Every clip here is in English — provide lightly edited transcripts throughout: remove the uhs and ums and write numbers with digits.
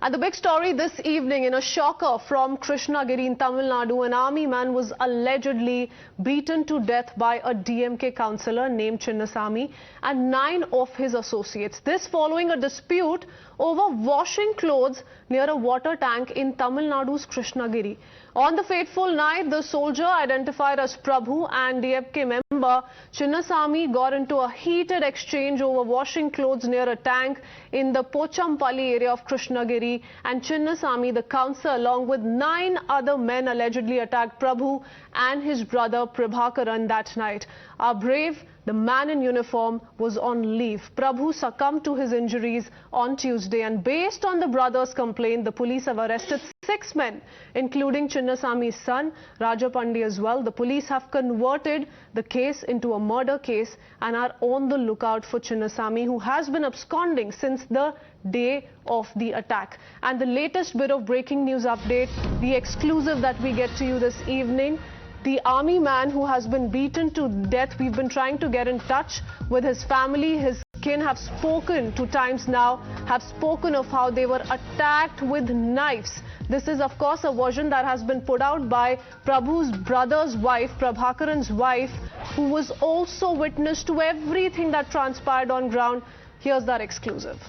And the big story this evening, in a shocker from Krishnagiri in Tamil Nadu, an army man was allegedly beaten to death by a DMK councillor named Chinnasamy and 9 of his associates. This following a dispute over washing clothes near a water tank in Tamil Nadu's Krishnagiri. On the fateful night, the soldier identified as Prabhu and DMK member Chinnasamy got into a heated exchange over washing clothes near a tank in the Pochampalli area of Krishnagiri, and Chinnasamy, the councillor, along with 9 other men allegedly attacked Prabhu and his brother Prabhakaran that night. Our brave, the man in uniform, was on leave. Prabhu succumbed to his injuries on Tuesday, and based on the brother's complaint, the police have arrested 6 men, including Chinnasamy's son, Rajapandi as well. The police have converted the case into a murder case and are on the lookout for Chinnasamy, who has been absconding since the day of the attack. And the latest bit of breaking news update, the exclusive that we get to you this evening. The army man who has been beaten to death, we've been trying to get in touch with his family. His kin have spoken 2 times now, have spoken of how they were attacked with knives. This is, of course, a version that has been put out by Prabhu's brother's wife, Prabhakaran's wife, who was also witness to everything that transpired on ground. Here's that exclusive.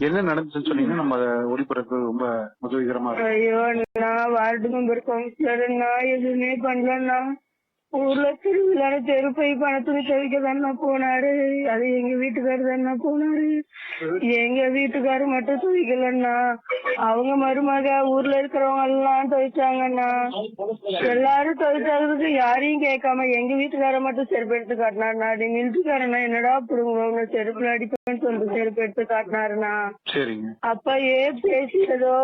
என்ன நடந்துச்சுன்னு சொன்னீங்கன்னா நம்ம ஒளிபரப்பு ரொம்ப உதவிகரமா இருக்கு. ஐயோ, நான் வார்டு மெம்பர் கவுன்சிலர்னா எதுவுமே பண்ணலன்னா ஊர்ல திருவிழான தெருப்பை பணத்துக்கு துவைக்க தானே போனாரு. அது எங்க வீட்டுக்காரர் தானே போனாரு. எங்க வீட்டுக்காரர் மட்டும் துவைக்கலன்னா அவங்க மருமக ஊர்ல இருக்கிறவங்க எல்லாம் துவைச்சாங்கண்ணா. எல்லாரும் துவைச்சதுக்கு யாரையும் கேட்காம எங்க வீட்டுக்கார மட்டும் செருப்பு எடுத்து காட்டினாருண்ணா. நீ மிலிட்டரிக்காரனா என்னடா புடுங்க செருப்புல அடிப்பேன்னு சொல்லிட்டு செருப்பு எடுத்து காட்டினாருண்ணா. அப்ப பேசி ஏதோ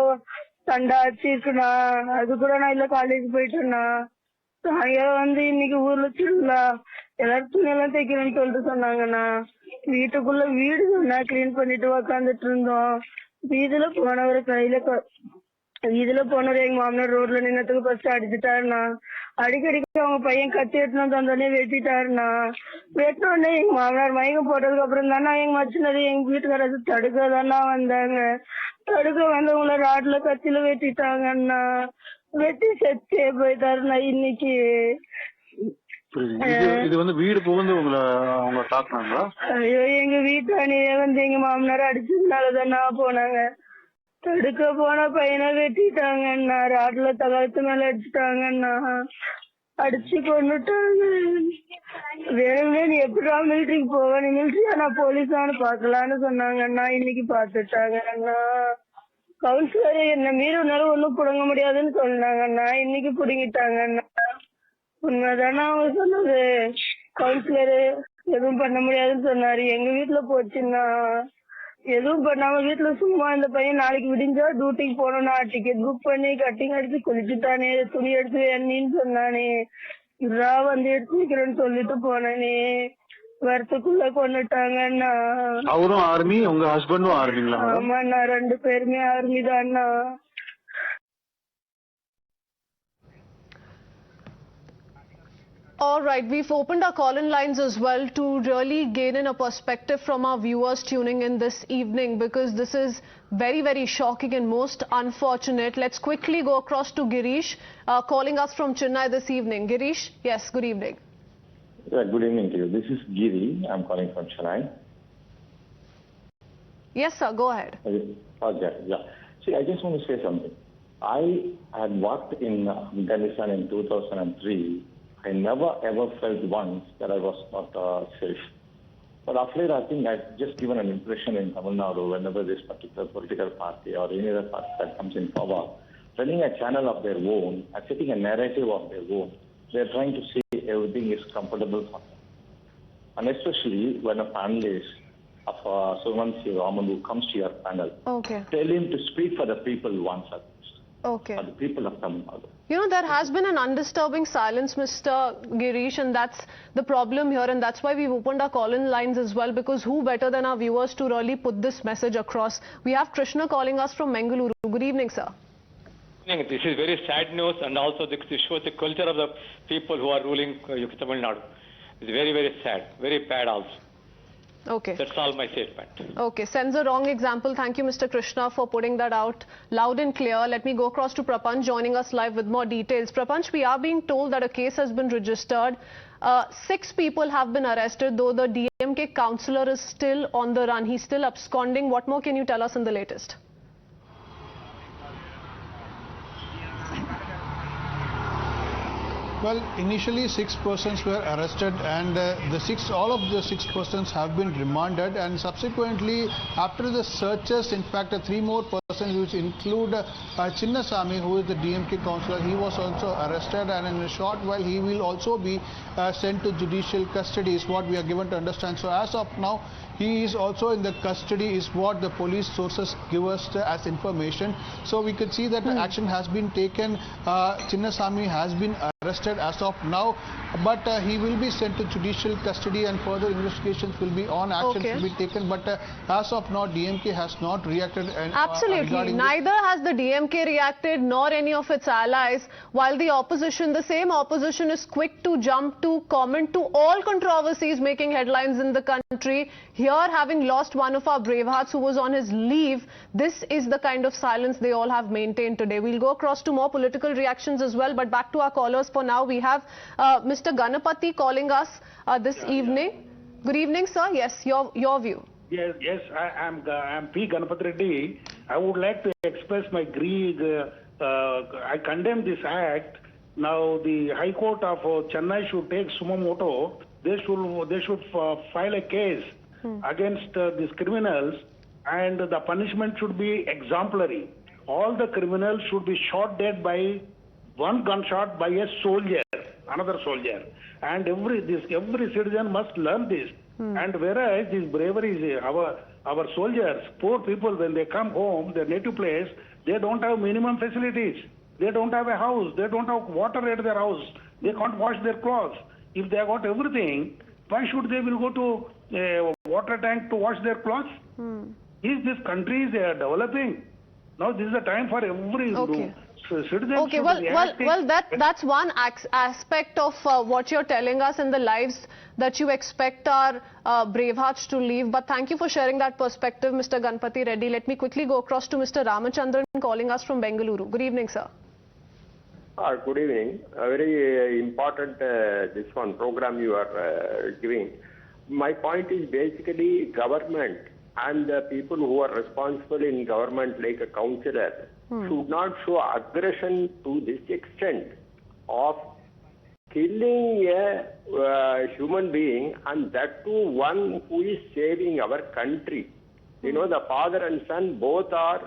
சண்டை ஆச்சுக்குண்ணா. அது கூட நான் இல்ல காலேஜ் போயிட்டேன்னா. சாயங்காலம் இன்னைக்கு ஊர்ல திருவிழா, எல்லாரும் துணியெல்லாம் தைக்கிறேன்னு சொல்லிட்டு சொன்னாங்கண்ணா. வீட்டுக்குள்ள வீடு கிளீன் பண்ணிட்டு உக்காந்துட்டு இருந்தோம். வீதியில போனவர் எங்க மாமனார் ரோட்ல நின்னதுக்கு ஃபர்ஸ்ட் அடிச்சுட்டாருண்ணா. அடிக்கடிக்கு அவங்க பையன் கத்தி எடுத்துன்னு வந்தோடனே வெட்டிட்டாருண்ணா. வெட்டினோடனே எங்க மாமனார் மயக்கம் போட்டதுக்கு அப்புறம் தானே எங்க மச்சினது எங்க வீட்டுக்காரது தடுக்க தானா வந்தாங்க. தடுக்க வந்தவங்கள ராட்ல கத்தில வெட்டிட்டாங்கண்ணா. வெட்டி செத்தே போயிட்டாருண்ணா இன்னைக்கு. இது வந்து வீடு புகுந்து அவங்க தாக்குனாங்களா? ஐயோ, எங்க வீட்டானியே எங்க மாமனார் அடிச்சதுனாலதானா போனாங்க. தடுக்க போன பையனை வெட்டிட்டாங்கண்ணா. ராட்ல தகவத்து மேல அடிச்சுட்டாங்கண்ணா. அடிச்சு கொண்டுட்டாங்க. வேணுமே நீ எப்படா மிலிட்டரிக்கு போவ, நீ மிலிட்டரியா நான் போலீஸானு பாக்கலான்னு சொன்னாங்கண்ணா. இன்னைக்கு பாத்துட்டாங்கண்ணா. கவுன்சிலர் என்ன மீறினாலும் ஒண்ணும் புடுங்க முடியாதுன்னு சொன்னாங்கண்ணா. இன்னைக்கு புடுங்கிட்டாங்கண்ணா. உண்மைதானா அவங்க சொன்னது? கவுன்சிலரு எதுவும் பண்ண முடியாதுன்னு சொன்னாரு. எங்க வீட்டுல போச்சுன்னா எதுவும் பண்ணாம வீட்டுல சும்மா இந்த பையன் நாளைக்கு விடிஞ்சா டியூட்டிக்கு போனோம்னா டிக்கெட் புக் பண்ணி கட்டிங் அடிச்சு குளிச்சுட்டானே, துணி எடுத்து எண்ணின்னு சொன்னானே. இதா எடுத்து வைக்கிறேன்னு சொல்லிட்டு போனே. வரத்துக்குள்ள கொண்டுட்டாங்கண்ணா. அவரும் ஆர்மி, உங்க ஹஸ்பண்டும் ஆர்மிங்களா? ஆமாண்ணா, 2 பேருமே army தான்ண்ணா. All right, we've opened our call-in lines as well to really gain in a perspective from our viewers tuning in this evening, because this is very, very shocking and most unfortunate. Let's quickly go across to Girish, calling us from Chennai this evening. Girish, yes, good evening. Yeah, good evening to you. This is Giri. I'm calling from Chennai. Yes, sir. Go ahead. Okay, yeah. See, I just want to say something. I had worked in Afghanistan in 2003. I never ever felt once that I was not safe. But after that, I think I've just given an impression in Tamil Nadu whenever this particular political party or any other party that comes in power, running a channel of their own, and setting a narrative of their own, they're trying to say everything is comfortable for them. And especially when a panelist of Sumansi Raman who comes to your panel, tell him to speak for the people once at least. For the people of Tamil Nadu. You know, there has been an undisturbing silence, Mr. Girish, and that's the problem here, and that's why we've opened our call-in lines as well, because who better than our viewers to really put this message across? We have Krishna calling us from Mangaluru. Good evening, sir. This is very sad news, and also this shows the culture of the people who are ruling Tamil Nadu. It's very, very sad, very bad also. Okay. That's all my statement. Okay, sends a wrong example. Thank you, Mr. Krishna, for putting that out loud and clear. Let me go across to Prapanch, joining us live with more details. Prapanch, we are being told that a case has been registered. 6 people have been arrested, though the DMK councillor is still on the run. He's still absconding. What more can you tell us in the latest? Well, initially 6 persons were arrested, and all of the 6 persons have been remanded, and subsequently after the searches, in fact 3 more persons, which include Chinnasamy, who is the DMK councillor, he was also arrested, and in a short while he will also be sent to judicial custody, is what we are given to understand. So as of now, he is also in the custody, is what the police sources give us as information. So we could see that action has been taken. Chinnasamy has been arrested as of now, but he will be sent to judicial custody and further investigations will be on, actions will be taken. But as of now, DMK has not reacted. Absolutely. Neither has the DMK reacted nor any of its allies, while the opposition, the same opposition, is quick to jump to comment to all controversies making headlines in the country. Here, having lost one of our brave hearts who was on his leave, this is the kind of silence they all have maintained today. We'll go across to more political reactions as well, but back to our callers for now. We have Mr. Ganapati calling us this evening. Good evening, sir. Yes, your view. Yes, I'm P. Ganapati Reddy. I would like to express my grief. I condemn this act. Now, the High Court of Chennai should take sumo moto. They should file a case against these criminals, and the punishment should be exemplary. All the criminals should be shot dead by one gunshot by a soldier, another soldier, and every citizen must learn this. And whereas this bravery is our soldiers, poor people, when they come home, their native place, they don't have minimum facilities. They don't have a house. They don't have water at their house. They can't wash their clothes. If they have got everything, why should they will go to a water tank to wash their clothes? Is this country is developing? Now this is the time for every citizen. Okay, well, that's one aspect of what you're telling us, and the lives that you expect our brave hearts to live. But thank you for sharing that perspective, Mr. Ganapati Reddy. Let me quickly go across to Mr. Ramachandran calling us from Bengaluru. Good evening, sir. Good evening. A very important this one program you are giving. My point is basically government and the people who are responsible in government, like a councillor, should not show aggression to this extent of killing a human being, and that too one who is saving our country. You know, the father and son both are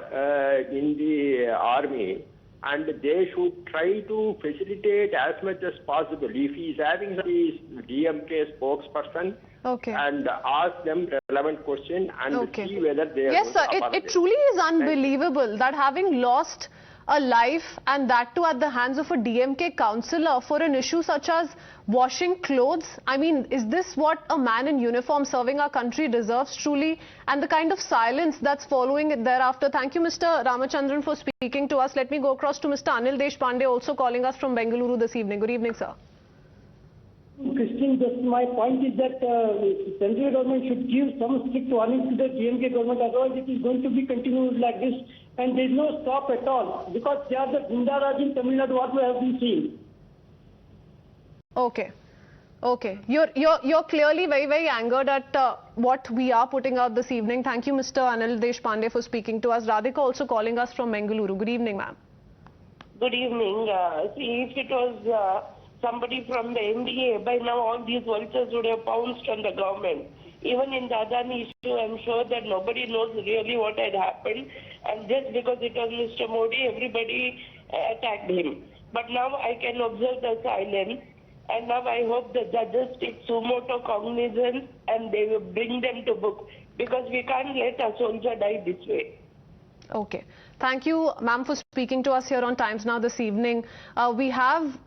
in the army, and they should try to facilitate as much as possible. If he is having the DMK spokesperson, and ask them relevant question and see whether they are. Yes, sir. It truly is unbelievable that having lost a life, and that too at the hands of a DMK councillor, for an issue such as washing clothes. I mean, is this what a man in uniform serving our country deserves truly? And the kind of silence that's following it thereafter. Thank you, Mr. Ramachandran, for speaking to us. Let me go across to Mr. Anil Deshpande, also calling us from Bengaluru this evening. Good evening, sir. Christine, just my point is that central government should give some strict warning to the DMK government, otherwise it is going to be continued like this, and there is no stop at all, because they are the Gundaraj in Tamil Nadu, what we have been seeing. Okay. You're clearly very angered at what we are putting out this evening. Thank you, Mr. Anil Deshpande, for speaking to us. Radhika also calling us from Bengaluru. Good evening, ma'am. Good evening. See, if it was somebody from the NDA, by now all these vultures would have pounced on the government. Even in the Adani issue, I'm sure that nobody knows really what had happened, and just because it was Mr. Modi, everybody attacked him. But now I can observe the silence, and now I hope the judges take sumo cognizance and they will bring them to book, because we can't let a soldier die this way. Okay. Thank you, ma'am, for speaking to us here on Times Now this evening. We have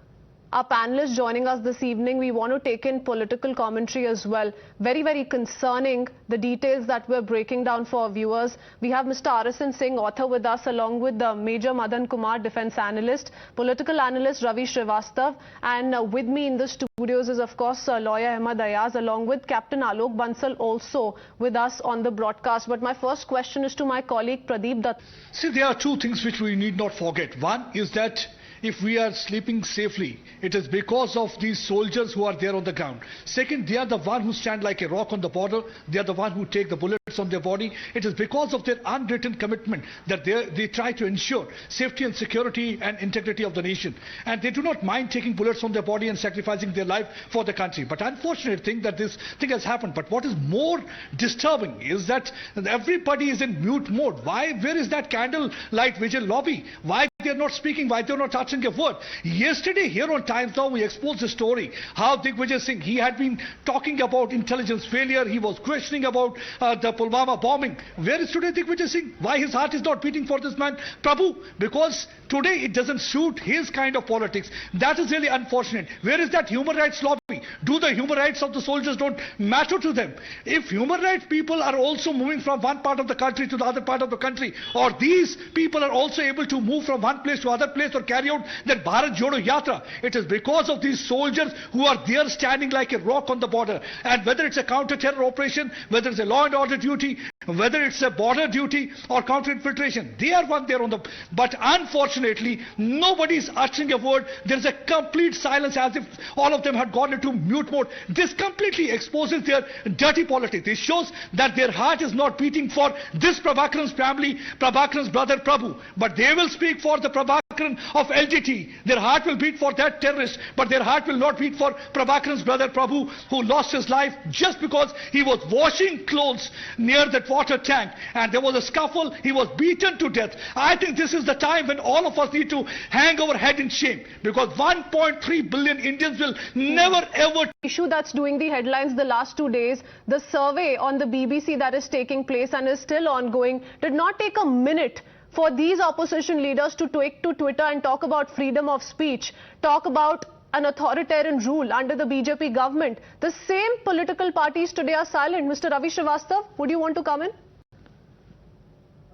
our panelists joining us this evening. We want to take in political commentary as well. Very, very concerning, the details that we're breaking down for our viewers. We have Mr. Arasan Singh, author, with us, along with Major Madan Kumar, defense analyst, political analyst Ravi Srivastav, and with me in the studios is, of course, lawyer Ahmed Ayaz, along with Captain Alok Bansal, also with us on the broadcast. But my first question is to my colleague Pradeep Dutt. See, there are two things which we need not forget. One is that if we are sleeping safely, it is because of these soldiers who are there on the ground. Second, they are the one who stand like a rock on the border. They are the one who take the bullets on their body. It is because of their unwritten commitment that they try to ensure safety and security and integrity of the nation. And they do not mind taking bullets on their body and sacrificing their life for the country. But unfortunate thing that this thing has happened. But what is more disturbing is that everybody is in mute mode. Why? Where is that candlelight vigil lobby? Why they are not speaking? Why they are not touching a word? Yesterday here on Times Now we exposed the story how Digvijay Singh, he had been talking about intelligence failure. He was questioning about the Pulwama bombing. Where is today Digvijay Singh? Why his heart is not beating for this man, Prabhu? Because today it doesn't suit his kind of politics. That is really unfortunate. Where is that human rights lobby? Do the human rights of the soldiers don't matter to them? If human rights people are also moving from one part of the country to the other part of the country, or these people are also able to move from one place to other place or carry out that Bharat Jodo Yatra, it is because of these soldiers who are there standing like a rock on the border. And whether it's a counter-terror operation, whether it's a law and order duty, whether it's a border duty or counter-infiltration, they are one there on the... But unfortunately, nobody is uttering a word. There's a complete silence, as if all of them had gone into mute mode. This completely exposes their dirty politics. It shows that their heart is not beating for this Prabhakaran's family, Prabhakaran's brother Prabhu, but they will speak for the Prabhakaran of LTT. Their heart will beat for that terrorist, but their heart will not beat for Prabhakaran's brother Prabhu, who lost his life just because he was washing clothes near that water tank, and there was a scuffle. He was beaten to death. I think this is the time when all of us need to hang our head in shame, because 1.3 billion Indians will never ever... Issue that's doing the headlines the last 2 days, the survey on the BBC that is taking place and is still ongoing, did not take a minute for these opposition leaders to take to Twitter and talk about freedom of speech, talk about an authoritarian rule under the BJP government. The same political parties today are silent. Mr. Ravi Srivastav, would you want to come in?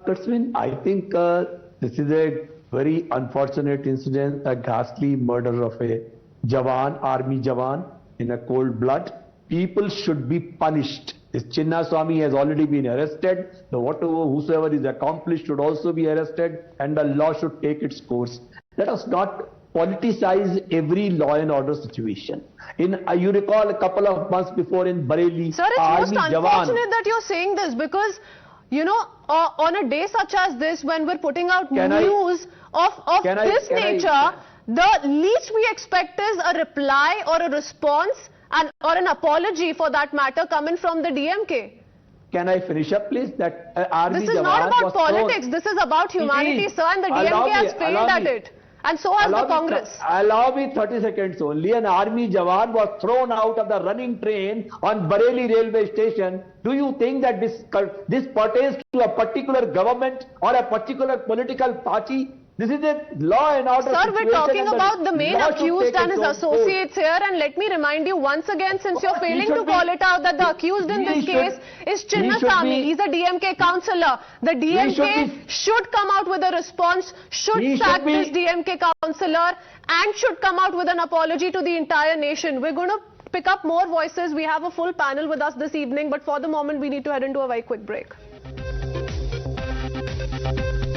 Kritsween, I think this is a very unfortunate incident, a ghastly murder of a Jawan, Army Jawan, in a cold blood. People should be punished. This Chinnasamy has already been arrested. Whosoever is accomplished should also be arrested, and the law should take its course. Let us not politicize every law and order situation. You recall a couple of months before in Bareilly, Sir, it's Army most unfortunate that you're saying this, because, you know, on a day such as this, when we're putting out news of this nature, the least we expect is a reply or a response or an apology, for that matter, coming from the DMK. Can I finish up, please? That Army This is not about politics. This is about humanity, sir, and the DMK has failed at it. And so has the Congress. Allow me 30 seconds only. An Army Jawan was thrown out of the running train on Bareilly railway station. Do you think that this pertains to a particular government or a particular political party? This is a law and order situation. Sir, we're talking about the main accused and his associates here, and let me remind you once again, since you're failing to call it out, that the accused in this case is Chinnasamy. He's a DMK councillor. The DMK should come out with a response, should sack this DMK councillor, and should come out with an apology to the entire nation. We're going to pick up more voices. We have a full panel with us this evening, but for the moment we need to head into a very quick break.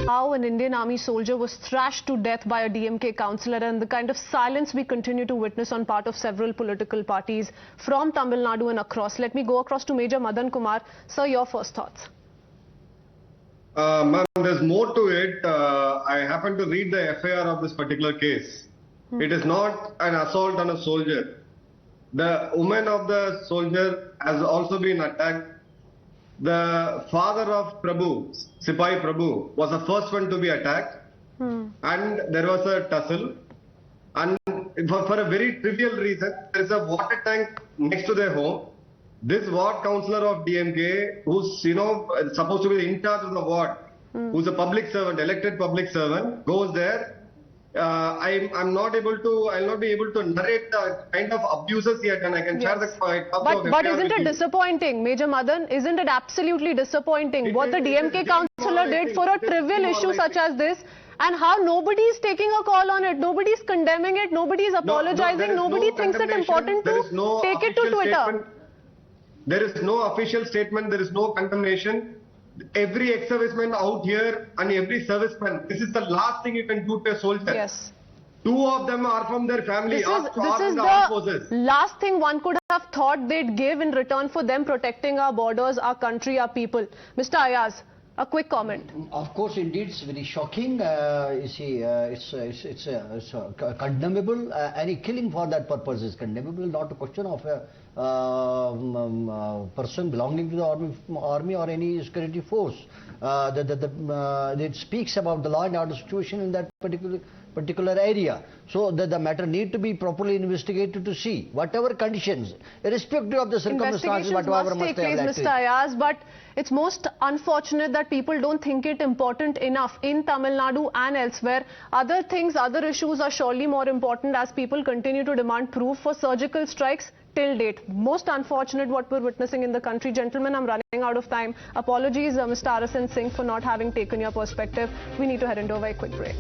How an Indian Army soldier was thrashed to death by a DMK councillor, and the kind of silence we continue to witness on part of several political parties from Tamil Nadu and across. Let me go across to Major Madan Kumar. Sir, your first thoughts. Ma'am, there's more to it. I happened to read the FIR of this particular case. It is not an assault on a soldier. The woman of the soldier has also been attacked. The father of Prabhu, Sipai Prabhu, was the first one to be attacked, and there was a tussle. And for a very trivial reason, there is a water tank next to their home. This ward councillor of DMK, who's supposed to be in charge of the ward, who's a public servant, elected public servant, goes there, I'm not able to, I'll not be able to narrate the kind of abuses he had done. I can share the copy of But FIR isn't with it you. disappointing, Major Madan? Isn't it absolutely disappointing what the DMK councillor did for a trivial issue such as this? And how nobody is taking a call on it, nobody is condemning it, nobody is apologizing, nobody thinks it important to take it to Twitter. There is no official statement, there is no condemnation. Every ex-serviceman out here and every serviceman, this is the last thing you can do to a soldier. Yes. 2 of them are from their family. This is the last thing one could have thought they'd give in return for them protecting our borders, our country, our people. Mr. Ayaz, a quick comment. Of course, indeed, it's very shocking. You see, it's condemnable. Any killing for that purpose is condemnable. Not a question of a person belonging to the army or any security force. It speaks about the law and order situation in that particular area. So the matter need to be properly investigated to see whatever conditions, irrespective of the circumstances, whatever must take place, Mr. Ayaz, but it's most unfortunate that people don't think it important enough in Tamil Nadu and elsewhere. Other things, other issues are surely more important as people continue to demand proof for surgical strikes till date. Most unfortunate what we're witnessing in the country. Gentlemen, I'm running out of time. Apologies, Mr. Arasan Singh, for not having taken your perspective. We need to head into a very quick break.